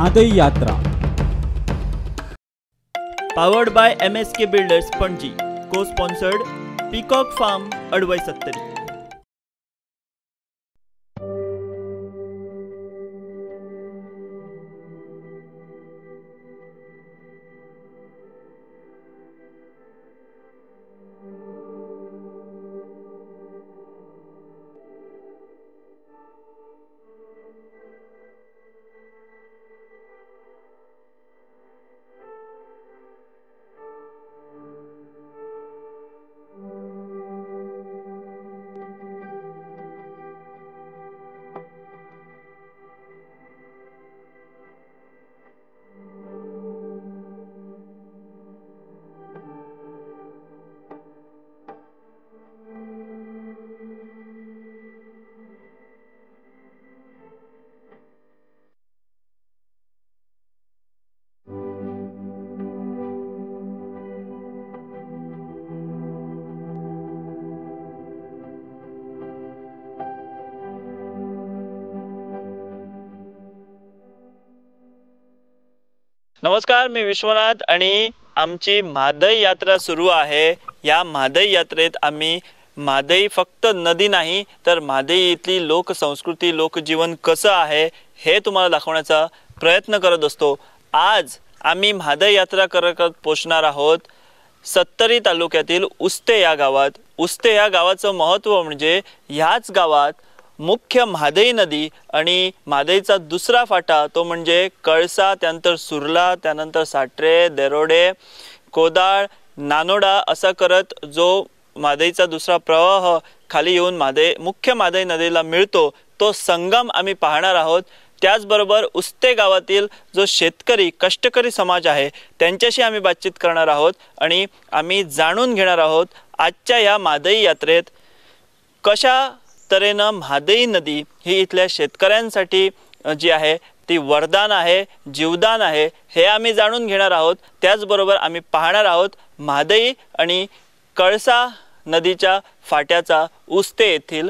म्हादई यात्रा. Powered by MSK Builders Panji, co-sponsored Peacock Farm अडवई सत्तरी. नमस्कार, मी विश्वनाथ आणि आमची म्हादई यात्रा सुरू आहे. या म्हादई यात्रेत आम्ही म्हादई फक्त नदी नाही तर म्हादई इथली लोकसंस्कृती लोकजीवन कसं आहे हे तुम्हाला दाखवण्याचा प्रयत्न करत असतो. आज आम्ही म्हादई यात्रा करत पोहोचणार आहोत सत्तरी तालुक्यातील उस्ते या गावात. उस्ते या गावाचं महत्त्व म्हणजे ह्याच गावात मुख्य म्हादई नदी आणि म्हादईचा दुसरा फाटा तो म्हणजे कळसा, त्यानंतर सुरला, त्यानंतर साट्रे, देरोडे, कोदाळ, नानोडा असा करत जो म्हादईचा दुसरा प्रवाह खाली येऊन मुख्य म्हादई नदीला मिळतो तो संगम आम्ही पाहणार आहोत. त्याचबरोबर उस्ते गावातील जो शेतकरी कष्टकरी समाज आहे त्यांच्याशी आम्ही बातचीत करणार आहोत आणि आम्ही जाणून घेणार आहोत आजच्या या म्हादई यात्रेत कशा तऱ्हेनं म्हादई नदी ही इथल्या शेतकऱ्यांसाठी जी आहे ती वरदान आहे, जीवदान आहे हे आम्ही जाणून घेणार आहोत. त्याचबरोबर आम्ही पाहणार आहोत म्हादई आणि कळसा नदीच्या फाट्याचा उस्ते येथील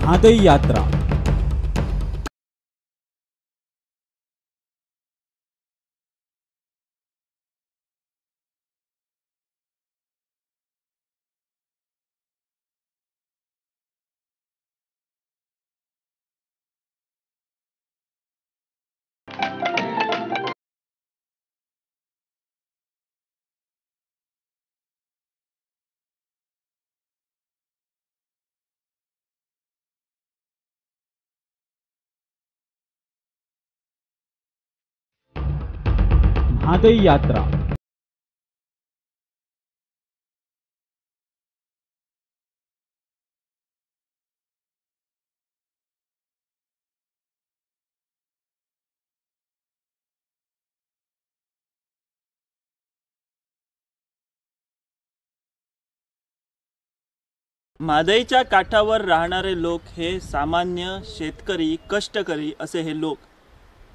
म्हादई यात्रा। म्हादई यात्रा। म्हादईच्या काठावर राहणारे लोक हे सामान्य शेतकरी, कष्टकरी असे हे लोक.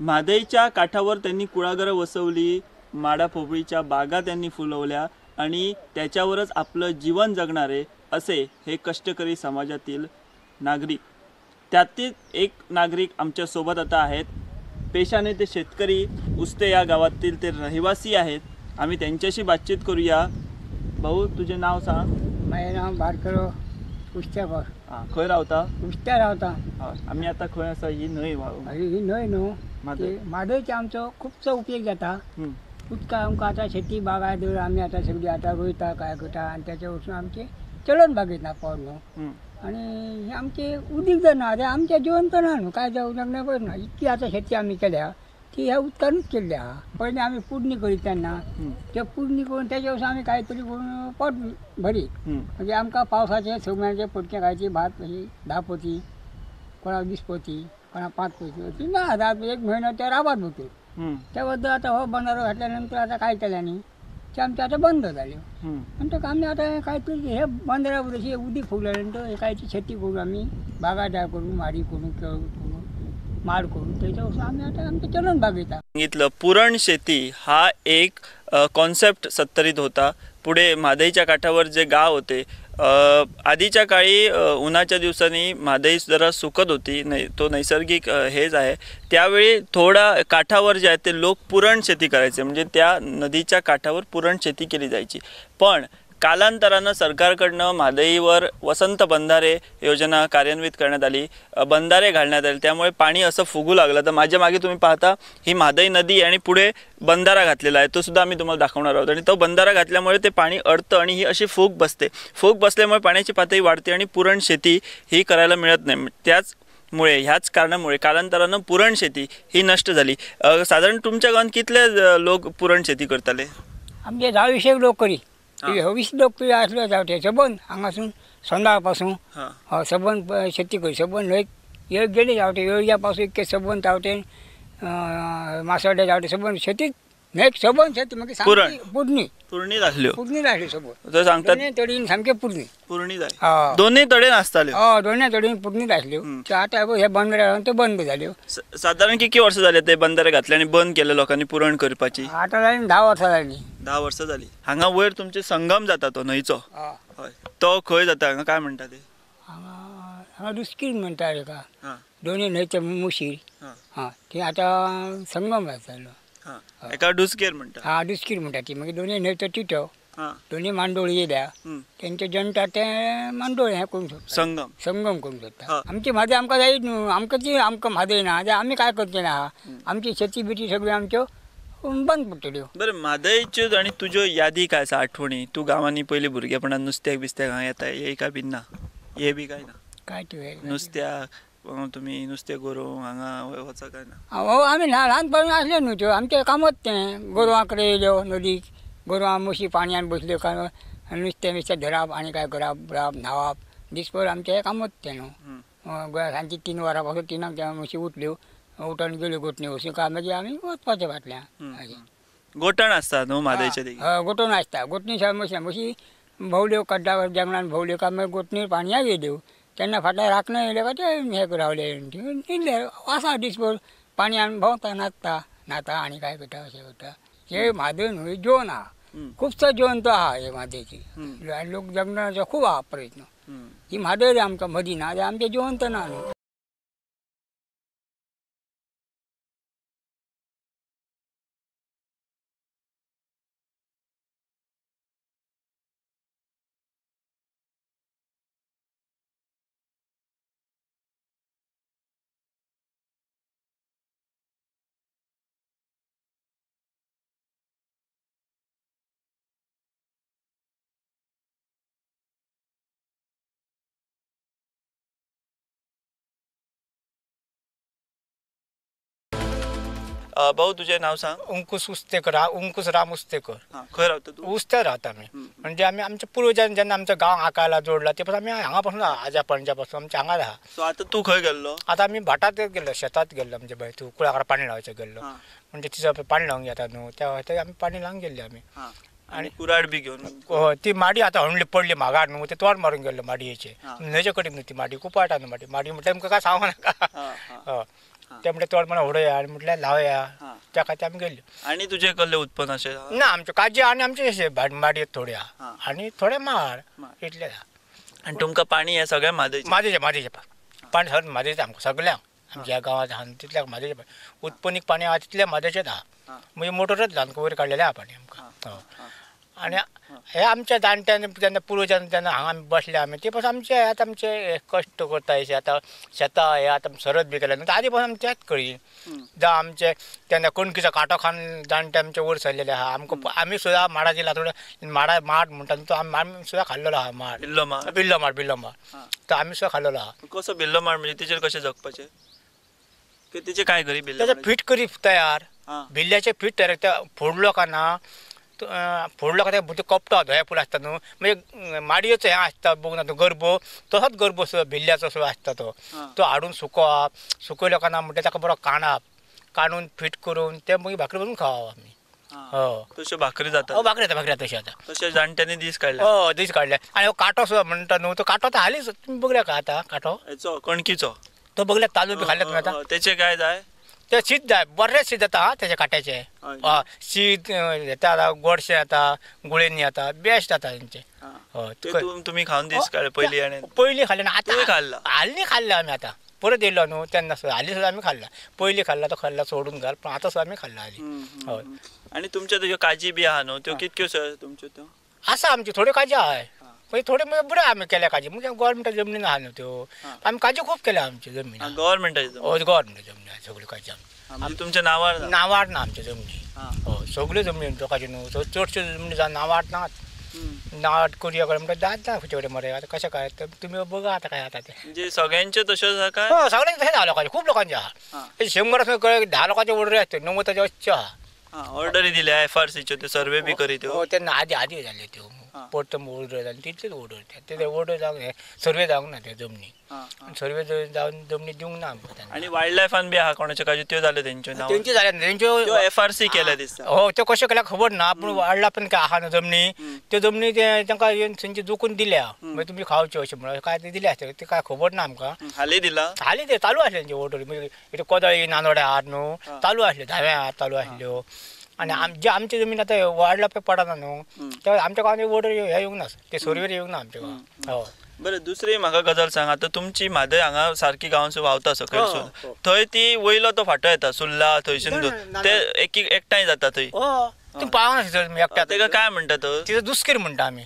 म्हादईच्या काठावर त्यांनी कुळागरं वसवली, माडापोपळीच्या बागा त्यांनी फुलवल्या आणि त्याच्यावरच आपलं जीवन जगणारे असे हे कष्टकरी समाजातील नागरिक. त्यातील एक नागरिक आमच्या सोबत आता आहेत. पेशाने ते शेतकरी, उस्ते या गावातील ते रहिवासी आहेत. आम्ही त्यांच्याशी बातचीत करूया. भाऊ, तुझे नाव सांग. माझे नाव बारकरो उस्त्यावर. हां, खंय रावता? उस्त्या रावता. आम्ही आता खंय आसा? ही न्हय ही न्हय न्हू. म्हादय. म्हादयचे आमचो खूपसो उपयोग जाता. उदका आमकां आतां शेती बागायत आमी आतां सगळी आतां रोयता काय करता आनी त्याच्या वरसून आमचे चलन भागयता पड न्हू. आनी हे आमचे उदीक जर ना जाल्यार आमचें जिवन तर ना न्हू. काय जावं लग्न करना. इतकी आतां शेती आमी केल्या ती ह्या उदकानूच केल्ली आहा. पयलीं आमी पुडणी करीत तेन्ना ते पुडणी करून त्याच्या वरसून आमी कांय तरी करून पोट भरीत. म्हणजे आमकां पावसाचे सगळ्यांचे पडके खायची भात अशी 10 पोती, कोणा 20 पोती, कोणा 5 पोती अशी ना. आता 1 म्हयनो ते राबात होतो. त्या बद्दल आता हो बंधारो घातल्यानंतर आता काय केल्यानी ते आमचे आता बंद झाले. म्हणटक आमी आता काहीतरी हे बंधाऱ्या बद्दल उदीक फुगल्यानंतर हे कायची शेती करून आमी बागायदार करून माडी करून केळू करून माड करून त्याच्यावर आम्ही आता आमचं चलन भागयता. सांगितलं पुरण शेती हा एक कॉन्सेप्ट सत्तरीत होता. पुढे म्हादईच्या काठावर जे गाव होते, आधीच्या काळी उन्हाच्या दिवसांनी म्हादई जरा सुकत होती, तो नैसर्गिक हेच आहे. त्यावेळी थोडा काठावर जे आहे ते लोक पुरण शेती करायचे, म्हणजे त्या नदीच्या काठावर पुरण शेती केली जायची. पण कालांतरानं सरकारकडनं म्हादईवर वसंत बंधारे योजना कार्यान्वित करण्यात आली, बंधारे घालण्यात आले. त्यामुळे पाणी असं फुगू लागलं. तर माझ्या मागे तुम्ही पाहता ही म्हादई नदी आणि पुढे बंधारा घातलेला आहे, तो सुद्धा आम्ही तुम्हाला दाखवणार आहोत. आणि तो बंधारा घातल्यामुळे ते पाणी अडतं आणि ही अशी फूग बसते. फूग बसल्यामुळे पाण्याची पातळी वाढते आणि पुरण शेती ही करायला मिळत नाही. ह्याच कारणामुळे कालांतरानं पुरण शेती ही नष्ट झाली. साधारण तुमच्या गावात कितले लोक पुरण शेती करताले? आमचे 10-20 लोक करी. 20 लोक तरी असलो जावटे सबंद हांगासून सोंडाळ पासून सबंद शेती करी. सबंद न्हंय येळ गेली जावटे, येळग्या पासून इतके सबंद जावटे, मासोड्या जावटे सबंद शेतीत न्हंयक सबंद शेती म्हणजे पुरणी जाली सबंद. सांगतात तडीन सामके पुरणी जाय. दोन्ही तडेन आसताल्यो. दोन्ही तडीन पुरणी जासल्यो. आता हे बंधारे ते बंद जाल्यो. साधारण किती वर्ष झाले ते बंधारे घातले आणि बंद केले लोकांनी पुरण करपाची? आता जाली 10 वर्सां जाली. 10 वर्ष झाली. हांगा वयर तुमचे संगम जाता तो न्हंयचो, तो खंय जाता? हांगा काय म्हणटा ते? हांगा दुस्कीर म्हणटा एका. दोन्ही न्हंयचे मुशीर ते आता संगम जातालो. एका डुस्केर म्हणटा. डुस्कीर म्हणटा ती. मागीर दोन्ही न्हंयचो टिटो, दोन्ही मांडोळी येयल्या तेंचे जनता ते मांडोळी हे करूंक सोदता, संगम करूंक सोदता. आमची म्हादय आमकां जायत न्हू. आमकां म्हादय ना जाल्यार आमी काय करचें ना. आमची शेती बिटी सगळ्यो आमच्यो बंद पडटल्यो. बरं, म्हादयच्यो आणि तुज्यो यादी काय आसा, आठवणी? तू गांवांनी पयलीं भुरगेपणांत नुस्त्याक बिस्त्याक हांगा येता, हे काय बीन ना? हे बी काय ना? काय तुवें नुस्त्याक तुम्ही नुस्तें गोरोवंक हांगा वचा काय ना? आमी ल्हानपणी आसले न्हू त्यो. आमचें कामच तें गोरवांकडे येयल्यो नदीक, गोरवां म्हशी पाणयान बसल्यो काय नुस्तें बिस्तें धरप आनी काय करप न्हावप. दिसभर आमचें हें कामच तें न्हू. सांजची 3 वरां पासून 3 त्या म्हशी उठल्यो, उठोन गेल्यो गोठणी वचून काय मागीर आमी वचपाचें फाटल्यान. गोठण आसता न्हू म्हादयचे देगीत? गोठण आसता. गोठणी म्हशी भोंवल्यो कड्डा जंगलान भोंवल्यो काय मागीर गोठणीर पाणयाक येयल्यो. तेन्ना फाटल्यान राखणें येयलें काय ते हे रावले इल्ले आसा दिसभर पाणयान भोंवता न्हाता आनी काय करता अशें करता. हे म्हादय न्हू जेवण आहा, खुबसो जेवण तो आहा हे म्हादयची. लोक जगण्याचो खूब आहा प्रयत्न. ही म्हादय रे आमकां मदीं ना जाल्यार आमचें जिवंत ना न्हू. भाऊ तुझे नाव सांग. अंकुश उस्तेकर अंकुश राम उस्तेकर. खंय रावता तू? उस्त्यात राहता आम्ही. म्हणजे आम्ही आमच्या पूर्वजांनी जेन्ना आमचं गांव आकायला जोडला ते आम्ही हांगापासून आजा पणज्यापासून आमच्या हांगा आहा. सो आता तू खंय गेल्लो? आता आम्ही भाटात गेल्लो शेतात गेल्लो आमच्या बाय तू कुळाकडे पाणी लावायचं गेल्लो. म्हणजे तिचं पाणी लावून घेता न्हू त्या आम्ही पाणी लावून गेल्ले आम्ही. आणि कुराड बी घेऊन ती माडी आता हणली पडली म्हागार न्हू ते तोंड मारून गेल्लो माडयेचे. न्हंयचे कडेन न्हू ती माडी खूप वाटा न्हू माडी म्हटल्यार तुमकां काय सांगू नाका. ते म्हटल्यार तोंड म्हणून उडया आणि म्हटल्यार लावया त्या खातीर आमी गेल्यो. आणि तुझे कसले उत्पन्न असे? ना आमचे काजी आणि आमचे अशे माडयेत थोडे आहा आणि थोडे माड इतले आहा. आणि तुमकां पाणी हे सगळें मादयेचे पाणी सगळें मादयेचें आमकां सगळ्यांक आमच्या ह्या गांवांत आहा तितल्याक मादयेचें उत्पन्नीक पाणी आहा तितलें मादयचेंच आहा. मागीर मोटरच घालून वयर काडलेलें आहा पाणी आमकां. आणि हे आमच्या जाणट्यान जेन्ना पुर्वजान जेन्ना हांगा आमी बसले आमी ते पासून आमचे आतां आमचे कश्ट करता अशें आतां शेतां हे आतां सरत बी केल्या न्हू आदी पासून आमी तेंच करी. जावं आमचे तेन्ना कणकीचो कांटो खावन जाणटे आमचे वयर सरलेले आहा. आमकां आमी सुद्दां माडा दिला थोडे माड म्हणटा तो आमी सुद्दां खाल्लेलो आहा. माड बिल्लो माड तो आमी सुद्दां खाल्लेलो आहा. कसो बिल्लो माड म्हणजे तेचेर कशें जगपाचें? तेचे काय करी बिल्लो? तेजें पीठ करी तयार बिल्ल्याचें पीठ तयार ते फोडलो का ना फोडलो का ते कपटो धोया फूल आसता न्हू म्हणजे माडयेचो हें आसता बघ ना तो गर्बो तसोच गर्बो बिल्ल्याचो सो आसता तो हाडून सुकयलो का ना म्हणटा ताका बरो काडून फीट करून ते मागीर भाकरी करून खावप आमी. तश्यो भाकरी जाता? भाकरी जाता तशी आता तशें जाणट्यांनी दीस काडले? दीस काडले. आणि हो कांटो सुद्दां म्हणटा न्हू तो कांटो तर हालींच तुमी बघल्या का आतां कांटो हेचो कणकीचो तो बघल्यार तांदूळ बी खाल्ले तुमी आतां तेचे काय जाय? ते शीत जाय बरेच शीत जाता तेचे काट्याचे शीत येता गोडशें येता गुळेंनी येता बेस्ट जाता तेंचे. तुम्ही खावन दीस काडले पयलीं खाल्ले ना आतां खाल्ला? हालीं खाल्ले आमी आतां परत येयलो न्हू तेन्ना हालीं सुद्दां आमी खाल्ला. पयलीं खाल्ला तो खाल्ला सोडून घाल पण आतां सुद्दां आमी खाल्ला हालीं. हय. आणि तुमच्या तुज्यो काजी बी आहा न्हू त्यो कितक्यो तुमच्यो त्यो? आसा आमची थोड्यो काजी आहाय पळय थोडे बरे आमी केल्या काजी म्हणजे गोवोरमेंटा जमनीन आहा न्हू त्यो आमी काजी खूब केल्या आमची जमीन. गव्हर्मेंटाची? गव्हर्मेंट जमनी आहा सगळ्यो काजी आमी. तुमच्या नांवार ना आमच्या जमनी. हय सगळ्यो जमनी तो काजी न्हू चडश्यो जमनी जावन नांवार नात. नाट करया कडेन म्हणटा जाता खंयचे कडेन मरे आतां कशें काय तुमी बघा आतां काय जाता तें. म्हणजे सगळ्यांचे तश्यो आसा काय? सगळ्यांचे तशें 10 लोकांचे खूब लोकांचे आहा. 100 10 लोकांचे ऑर्डरी आसता 90 अच्छो आहा. ऑर्डरी दिल्या FRCच्यो त्यो सर्वे बी करी त्यो? तेन्ना आदी जाल्यो त्यो परतून ऑर्डर जाली तितलेच ऑर्डर ते ऑर्डर जावंक सर्वे जावंक ना त्या जमनी सर्वे जावन जमनी दिवंक ना आमकां. आणि वायल्ड लायफान बी आहा कोणाच्या काजी त्यो जाल्यो तेंच्यो नांव? तेंच्यो जाल्या तेंच्यो FRC केल्या दिसता. हो त्यो कशें केल्या खबर ना पूण वायल्ड लायफान काय आहा ना जमनी त्यो जमनी तांकां येवन थंयचे जोखून दिल्या मागीर तुमी खावच्यो अशें म्हणून काय ते दिले आसता ते काय खबर ना आमकां. हालीं दिला? हालीं ते चालू आसले तेंचे ऑर्डरी म्हणजे कोदळी नानोड्या आहात न्हू चालू आसल्यो धाव्या हात चालू आसल्यो. आणि आमची जमीन आतां वायल्ड लायफ पडना न्हू त्या आमच्या गांवांत ऑर्डर हे येवंक ना ते सर्वेर येवंक ना आमच्या गांवांत. हय. बरें दुसरी म्हाका गजाल सांग आतां तुमची म्हादय हांगा सारकी गांवांसून व्हांवता सकयलसून थंय ती वयलो तो फाटो येता सुर्ला थंयसून ते एकठांय जाता थंय? तुम्ही पावना एकट्या तेका काय म्हणटा तो? तिचो दुस्कीर म्हणटा आमी.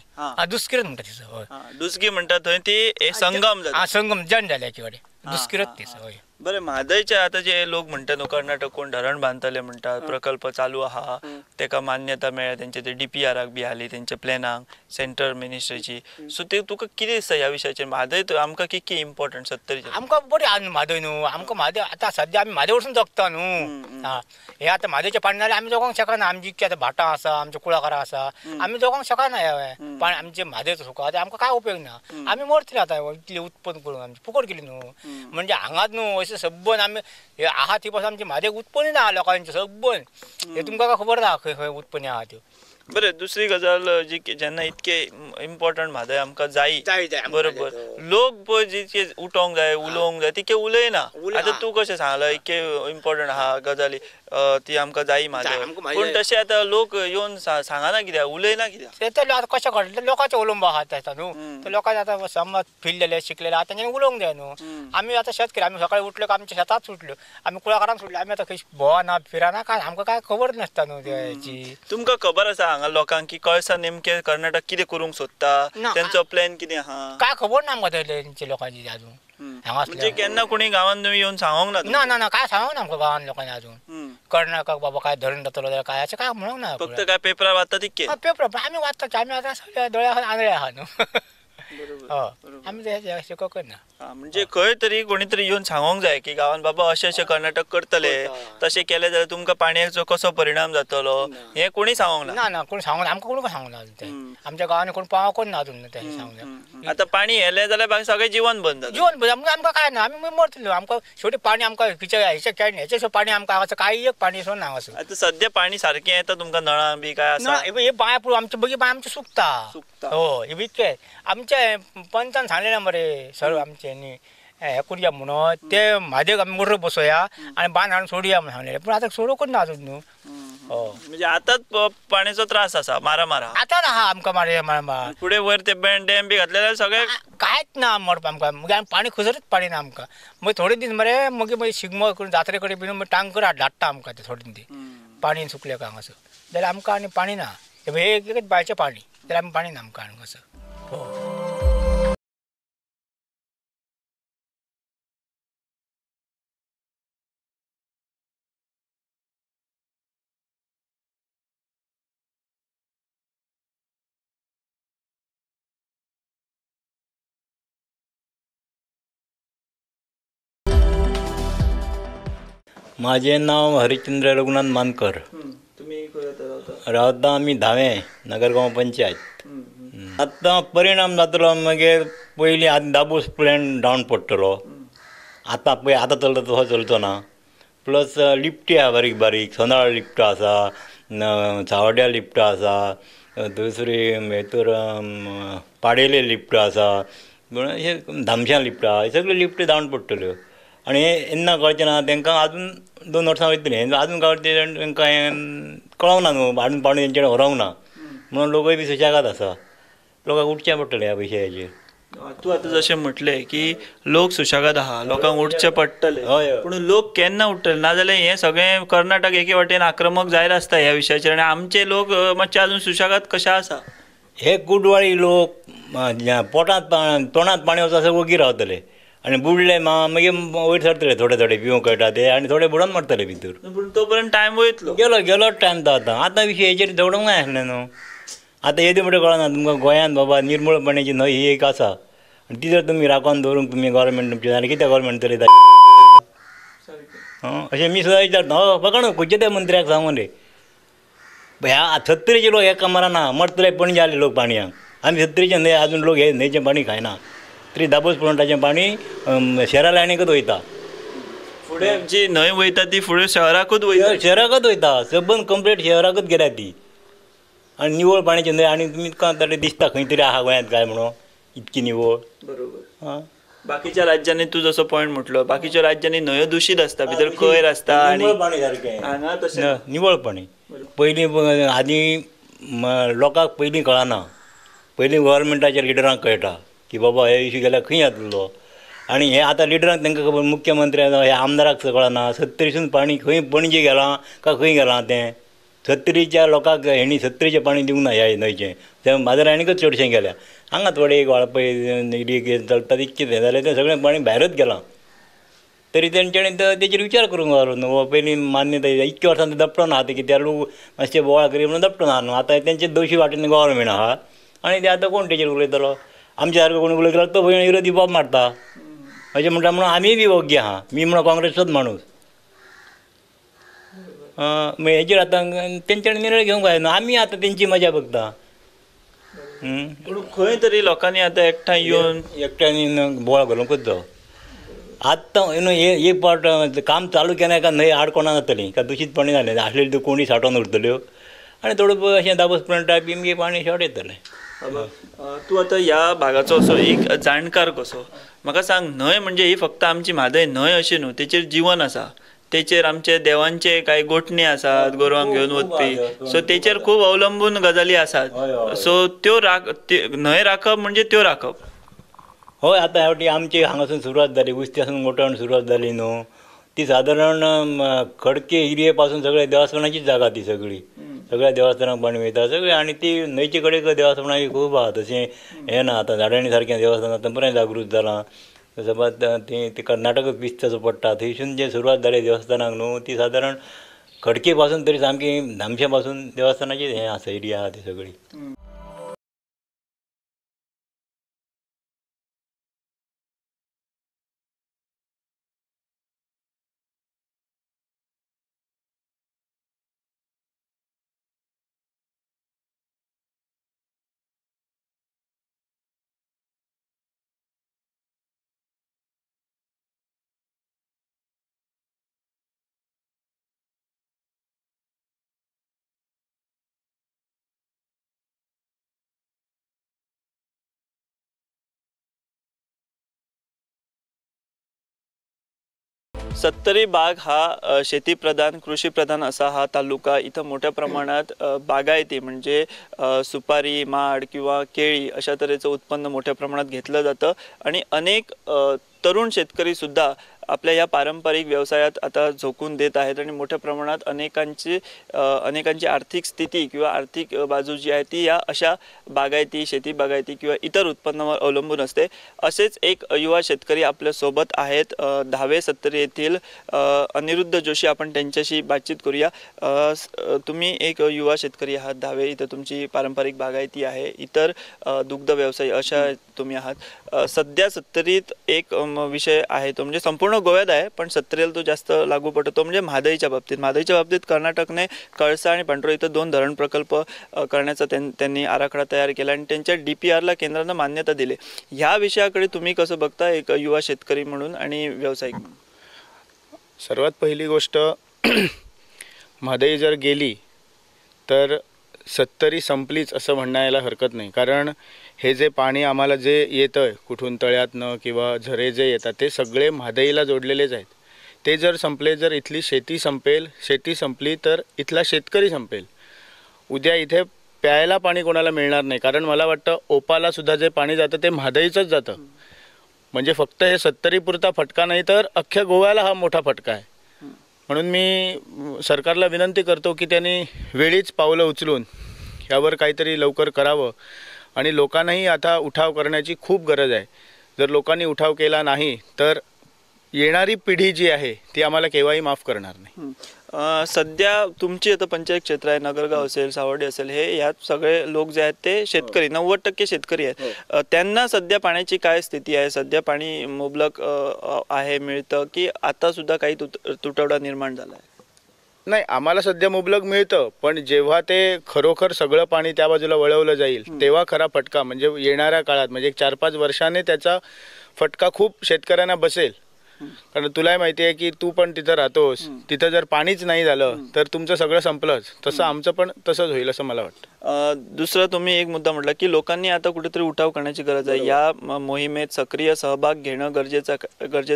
दुस्कीरच म्हणटा तिचो. हय दुस्की म्हणटा थंय ती संगम जाता. संगम जण जाल्या एके कडेन दुस्कीरच तिचो. हय. बरें म्हादयचे आतां जे लोक म्हणटा न्हू कर्नाटक कोण धरण बांदतले म्हणटा प्रकल्प चालू आहा तेका मान्यता मेळ्ळ्या तेंचे ते DPRक बी आली तेंच्या प्लॅनाक सेंट्रल मिनिस्ट्रीची. सो ते तुका कितें दिसता ह्या विशयाचेर म्हादय आमकां कितकी इम्पॉर्टंट 70? आमकां बरी आहा म्हादय न्हू आमकां म्हादय आतां सद्या आमी म्हादय वरसून जगता न्हू. हे आतां म्हादयचें पाणी जाल्यार आमी जगोंक शकना. आमी जितके आतां भाटां आसा आमचे कुळागरां आसा आमी जगोंक शकना हे पाणी आमचे म्हादयचो सुको आतां आमकां काय उपयोग ना. आमी मरतले आतां इतलें उत्पन्न करून आमची फुकट केली न्हू. म्हणजे हांगाच न्हू अशें सबन आमी हे आहा ती पासून आमची म्हादय उत्पन्न ना लोकांचे सबन हे तुमकां खबर ना खंय खंय उत्पन्न आहा त्यो. बरें दुसरी गजाल जी जेन्ना इतके इम्पॉर्टंट म्हादय आमकां जायी बरोबर लोक पळय जितके उठोंक जाय उलोवंक जाय तितके उलयना आतां तूं कशें सांगला इतके इम्पॉर्टंट आहा गजाली ती आमकां जायी म्हादय पूण तशें आतां लोक येवन सांगना कित्याक उलयना कित्याक ते आतां कशें घडलें लोकांचें उलोवंक आहा तें न्हू तर लोकांचे आतां समज फिरलेले शिकलेले आतां तेंच्यांनी उलोवंक जाय न्हू आमी आतां शेतकरी आमी सकाळीं उठल्यो काय आमच्या शेतात सुटल्यो आमी कुळागरांत सुटल्यो आमी आतां खंय भोंवना फिरना काय आमकां काय खबर नासता न्हू तेची तुमकां खबर आसा हांगा लोकांक की कळसा नेमके कर्नाटक कितें करूंक सोदता तेंचो प्लॅन कितें आहा काय खबर ना आमकां तेंच्या लोकांची अजून म्हणजे केन्ना कोणी गांवांत येवन सांगोंक ना ना काय सांगूंक ना आमकां गांवांत लोकांनी अजून कर्नाटक बाबा काय धरण जातलो जाल्यार काय अशें काय म्हणूंक ना फक्त काय पेपरार वाचता तितके पेपर आमी वाचता आमी आतां सगळ्या दोळ्या आंधळे आहा न्हू आमी ते शिकोवंक ना म्हणजे खंय तरी कोणी तरी येवन सांगोंक जाय की गांवांत बाबा अशें अशें कर्नाटक करतले तशें केलें जाल्यार तुमकां पाणयाचो कसो परिणाम जातलो हें कोणी सांगोंक ना ना कोण सांगूंक ना आमकां कोण सांगूंक ना अजून तें आमच्या गांवांनी कोण पावोंक ना अजून तें सांगूंक आतां पाणी येलें जाल्यार बाकी सगळें जिवन बंद जाता जीवन आमकां काय ना आमी मरतलो आमकां शेवटी पाणी आमकां हेचें पाणी आमकां हांगासर कांय एक पाणी सोड ना हांगासर आतां सद्या पाणी सारकें येता तुमकां नळां बी काय आसा हे बांय पळय आमचे बगी बांय आमचे सुकता हो हे इतके आमचे पंचान सांगलेलें मरे सर आमचे न्ही हे करुया म्हणून ते म्हादेक आमी मोटर बसोवया आनी बांद हाडून सोडया म्हणून सांगलेलें पूण आतां सोडूंकच ना अजून न्हू म्हणजे आतांच पाण्याचो त्रास आसा मारा आतां आहा आमकां मारे फुडें वयर ते डॅम बी घातले जाल्यार सगळें कांयच ना मरपा आमकां मागीर आमी पाणी खंयसरूच पाणी ना आमकां मागीर थोडे दीस मरे मागीर शिगमो करून जात्रे कडेन बीन टांकर धाडटा आमकां ते थोडे दीस पाणी सुकले काय हांगासर जाल्यार आमकां आनी पाणी ना एक बांयचें पाणी जाल्यार आमी पाणी ना आमकां हांगासर माझे नाव हरिश्चंद्र रघुनाथ मानकर. रावता आम्ही धावे नगरगांव पंचायत. आतां परिणाम जातलो मागीर पयलीं आतां दाबूस प्लॅन डावन पडटलो. आतां चलता तसो चलचो ना. प्लस लिफ्टी आहा बारीक बारीक सोनाळ लिफ्ट आसा, चावड्या लिफ्ट आसा, दुसरी हेतूर पाडेले लिफ्ट आसा, हे धामशां लिफ्ट आहा, हे सगळ्यो लिफ्ट डावन पडटल्यो. आनी हे येन्ना कळचें ना तांकां आजून 2 वर्सां वयतलीं. आजून कळचें तांकां हें कळोंक ना न्हू, हाडून पाणी तेंच्यानी व्हरूंक ना म्हणून लोकूय बी सुशेगाद आसा. लोकांक उठचें पडटलें ह्या विशयाचेर. तूं आतां जशें म्हटलें की लोक सुशेगाद आहा, लोकांक उठचें पडटलें. हय पूण लोक केन्ना उठटले नाजाल्यार हें सगळें कर्नाटक एके वाटेन आक्रमक जायत आसता ह्या विशयाचेर आनी आमचे लोक मातशे आजून सुशेगाद कशे आसा. हे कुडवाळी लोक तोंडांत पाणी वचून सगळे वगीर रावतले आनी बुडले मागीर वयर सरतले. थोडे पिवंक कळटा ते आनी थोडे बुडोवन मरतले भितर. पूण तो पर्यंत टायम वयतलो. गेलो टायम तो आतां विशय हेचेर दवडूंक जाय आसलें न्हू. आतां येदे म्हणटा कळना तुमकां गोंयांत बाबा निर्मळ पाण्याची न्हंय ही एक आसा आनी ती जर तुमी राखून दवरूंक तुमी गव्हर्मेंट तुमचे जाल्यार कित्याक गव्हर्मेंट तरी अशें मी सुद्दां विचारता. फकण खंयचे त्या मंत्र्याक सांगून रे ह्या 70चे लोक एका मरना मरतले पणजे जाले लोक पाणयाक. आमी 70चे न्हंय आजून लोक हे न्हंयचें पाणी खायना. तरी दाबोस प्लांटाचें पाणी शहरा लायणीकूच वयता. फुडें जी न्हंय वयता ती फुडें शहराकूच वयता. शहराकूच वयता. सबंद कंप्लीट शहराकूच गेल्या ती. आनी निवळ पाण्याची न्हंय आनी तुमी तुका दिसता खंय तरी आहा गोंयांत काय म्हणून इतकी निवळ. बरोबर. बाकीच्या राज्यांनी तूं जसो पॉयंट म्हटलो बाकीच्या राज्यांनी न्हंयो दूशीत आसता, भितर कोयर आसता आनी पाणी सारकें हांगा तशें निवळ पाणी. पयलीं आदीं लोकांक पयलीं कळना. पयलीं गव्हर्मेंटाच्या लिडरांक कळटा की बाबा हे इशू गेल्यार खंय जातलो. आनी हे आतां लिडरांक तांकां खबर, मुख्यमंत्र्याक हे आमदाराक कळना 70सून पाणी खंय पणजे गेलां काय खंय गेलां तें. 70च्या लोकांक हेणी 70चें पाणी दिवंक ना ह्या न्हंयचें. तें बाजार आनीकच चडशें गेल्या. हांगा थोडे एक वाळपय चलता इतकें तें जालें तें सगळें पाणी भायरूच गेलां. तरी तेंच्यांनी तेचेर विचार करूंक जाय न्हू. पयलीं मान्यता इतक्या वर्सां तें दपटोन आहा ते कित्याक लोक मातशें बोवाळ करी म्हणून दपटोन आहा न्हू. आतां तेंचे दोशी वाटेन गव्हर्मेंट आहा आनी ते आतां कोण तेचेर उलयतलो. आमच्या सारको कोणी उलयतलो तो भयण विरोधी बाब मारता अशें म्हणटा म्हणून आमी बी वोग्गी आहा. मी म्हणून काँग्रेसचोच माणूस. मागीर हेचेर आतां तेंच्यांनी निर्णय घेवंक जाय न्हू. आमी आतां तेंची मजा बघता. पूण खंय तरी लोकांनी आतां एकठांय येवन एकट्यानी बोवाळ घालूंकूच जाय. आत्तां एक पावट काम चालू केल्या का न्हंय आडकोणा जातली का दूशीत पाणी जालें आसलेली त्यो कोणी सांठोवन उरतल्यो आनी थोडं अशें दाबोसपण टायप बी पाणी शॉर्ट येतलें. तू आता ह्या भागाचो असो एक जाणकार कसो म्हाका सांग, न्हंय म्हणजे ही फक्त आमची म्हादय न्हंय अशी न्हू, तेचेर जीवन आसा, तेचेर आमचे देवांचे कांय गोठणी आसात गोरवांक घेवन वचपी, सो तेचेर खूब अवलंबून गजाली आसात. सो त्यो न्हंय राखप म्हणजे त्यो राखप. हय, आतां ह्या आमची हांगासून सुरवात जाली, उस्त्यासून गोठण सुरवात जाली न्हू, ती सादारण खडके एरिये पासून सगळ्या देवस्थानाचीच जागा ती सगळी, सगळ्या देवस्थानाक पाणी वयता सगळें. आनी ती न्हंयचे कडेक देवस्थानाची खूब आहा, तशें हें ना. आतां झाडांनी सारकें देवस्थान आतां बरें जागृत जालां. समज ती कर्नाटकच विस्तचो पडटा, थंयसून जे सुरवात जाली देवस्थानाक न्हू, ती सादारण खडके पासून तरी सामकी धामशे पासून देवस्थानाची हें आसा, एरिया आहा ती सगळी. सत्तरी बाग हा शेतीप्रधान कृषीप्रधान असा हा तालुका. इथं मोठ्या प्रमाणात बागायती म्हणजे सुपारी, माड किंवा केळी अशा तऱ्हेचं उत्पन्न मोठ्या प्रमाणात घेतलं जातं. आणि अनेक तरुण शेतकरी सुद्धा आपल्या या पारंपरिक व्यवसायात आता झोकून देत आहेत आणि मोठ्या प्रमाणात अनेकांची आर्थिक स्थिती किंवा आर्थिक बाजू जी आहे ती या अशा बागायती, शेती बागायती किंवा इतर उत्पन्नावर अवलंबून असते. असेच एक युवा शेतकरी आपल्या सोबत आहेत, धावे सत्तरी येथील अनिरुद्ध जोशी. आपण त्यांच्याशी बातचीत करूया. तुम्ही एक युवा शेतकरी आहात धावे, इथं तुमची पारंपरिक बागायती आहे, इतर दुग्ध व्यवसाय अशा तुम्ही आहात. सध्या सत्तरीत एक विषय आहे तो म्हणजे संपूर्ण गोव्यात आहे, पण सत्तरीला तो जास्त लागू पडतो म्हणजे म्हादईच्या बाबतीत कर्नाटकने कळसा आणि पांढरो इथं 2 धरण प्रकल्प करण्याचा त्यांनी आराखडा तयार केला आणि त्यांच्या DPRला केंद्रानं मान्यता दिली. ह्या विषयाकडे तुम्ही कसं बघता एक युवा शेतकरी म्हणून आणि व्यावसायिक म्हणून? सर्वात पहिली गोष्ट, म्हादई जर गेली तर सत्तरी संपलीच असं म्हणायला हरकत नाही. कारण हे जे पाणी आम्हाला जे येतं कुठून तळ्यातनं किंवा झरे जे येतात ते सगळे म्हादईला जोडलेलेच आहेत. ते जर संपले, जर इथली शेती संपली तर इथला शेतकरी संपेल. उद्या इथे प्यायला पाणी कोणाला मिळणार नाही. कारण मला वाटतं ओपाला सुद्धा जे पाणी जातं ते म्हादईचंच जातं. म्हणजे फक्त हे सत्तरीपुरता फटका नाही तर अख्ख्या गोव्याला हा मोठा फटका आहे. म्हणून मी सरकारला विनंती करतो की त्यांनी वेळीच पावलं उचलून यावर काहीतरी लवकर करावं. आणि लोकांनाही आता उठाव करण्याची खूप गरज आहे. जर लोकांनी उठाव केला नाही तर येणारी पिढी जी आहे ती आम्हाला केव्हाही माफ करणार नाही. सध्या तुमची आता पंचायत क्षेत्र आहे, नगरगाव असेल, सावर्डे असेल, हे यात सगळे लोक जे आहेत ते शेतकरी, 90% शेतकरी आहेत. त्यांना सध्या पाण्याची काय स्थिती आहे? सध्या पाणी मुबलक आहे, मिळतं की आता सुद्धा काही तुटवडा निर्माण झाला आहे? नाही, आम्हाला सध्या मुबलक मिळतं, पण जेव्हा ते खरोखर सगळं पाणी त्या बाजूला वळवलं जाईल तेव्हा खरा फटका म्हणजे येणाऱ्या काळात म्हणजे 4-5 वर्षाने त्याचा फटका खूप शेतकऱ्यांना बसेल. कारण तुलाही माहिती आहे की तू पण तिथं राहतोस, तिथं जर पाणीच नाही झालं तर तुमचं सगळं संपलंच. तसं आमचं पण तसंच होईल असं मला वाटतं. दुसरा तुम्ही एक मुद्दा म्हटला की लोकांनी आता कुठेतरी उठाव करण्याची गरज आहे. या मोहिमेत सक्रिय सहभाग घेणं गरजेचं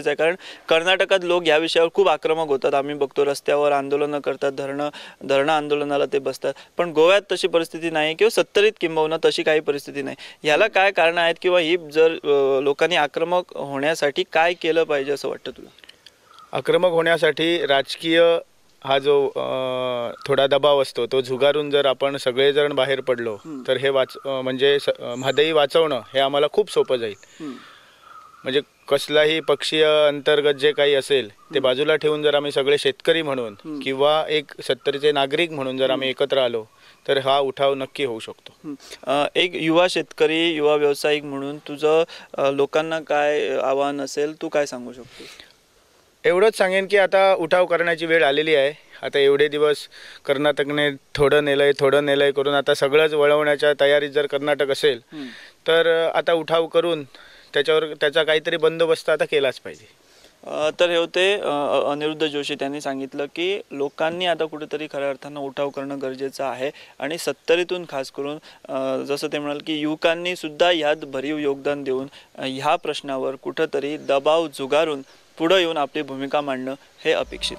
आहे. कारण कर्नाटकात लोक या विषयावर खूप आक्रमक होतात. आम्ही बघतो रस्त्यावर आंदोलनं करतात, धरणं आंदोलनाला ते बसतात. पण गोव्यात तशी परिस्थिती नाही किंवा सत्तरीत किंबहुना तशी काही परिस्थिती नाही. ह्याला काय कारणं आहेत किंवा ही जर लोकांनी आक्रमक होण्यासाठी काय केलं पाहिजे असं वाटतं तुला? आक्रमक होण्यासाठी राजकीय हा जो थोडा दबाव असतो तो झुगारून जर आपण सगळेजण बाहेर पडलो तर हे म्हणजे म्हादई वाचवणं हे आम्हाला खूप सोपं जाईल. म्हणजे कसलाही पक्षीय अंतर्गत जे काही असेल ते बाजूला ठेवून जर आम्ही सगळे शेतकरी म्हणून किंवा एक सत्तरीचे नागरिक म्हणून जर आम्ही एकत्र आलो तर हा उठाव नक्की होऊ शकतो. एक युवा शेतकरी, युवा व्यावसायिक म्हणून तुझं लोकांना काय आव्हान असेल, तू काय सांगू शकतो? एवढंच सांगेन की आता उठाव करण्याची वेळ आलेली आहे. आता एवढे दिवस कर्नाटकने थोडं नेलंय करून आता सगळंच वळवण्याच्या तयारीत जर कर्नाटक असेल तर आता उठाव करून त्याचा काहीतरी बंदोबस्त आता केलाच पाहिजे. तर हे होते अनिरुद्ध जोशी. त्यांनी सांगितलं की लोकांनी आता कुठेतरी खऱ्या अर्थानं उठाव करणं गरजेचं आहे आणि 70तून खास करून जसं ते म्हणाल की युवकांनी सुद्धा यात भरीव योगदान देऊन ह्या प्रश्नावर कुठंतरी दबाव झुगारून पुढं येऊन आपली भूमिका मांडणं हे अपेक्षित.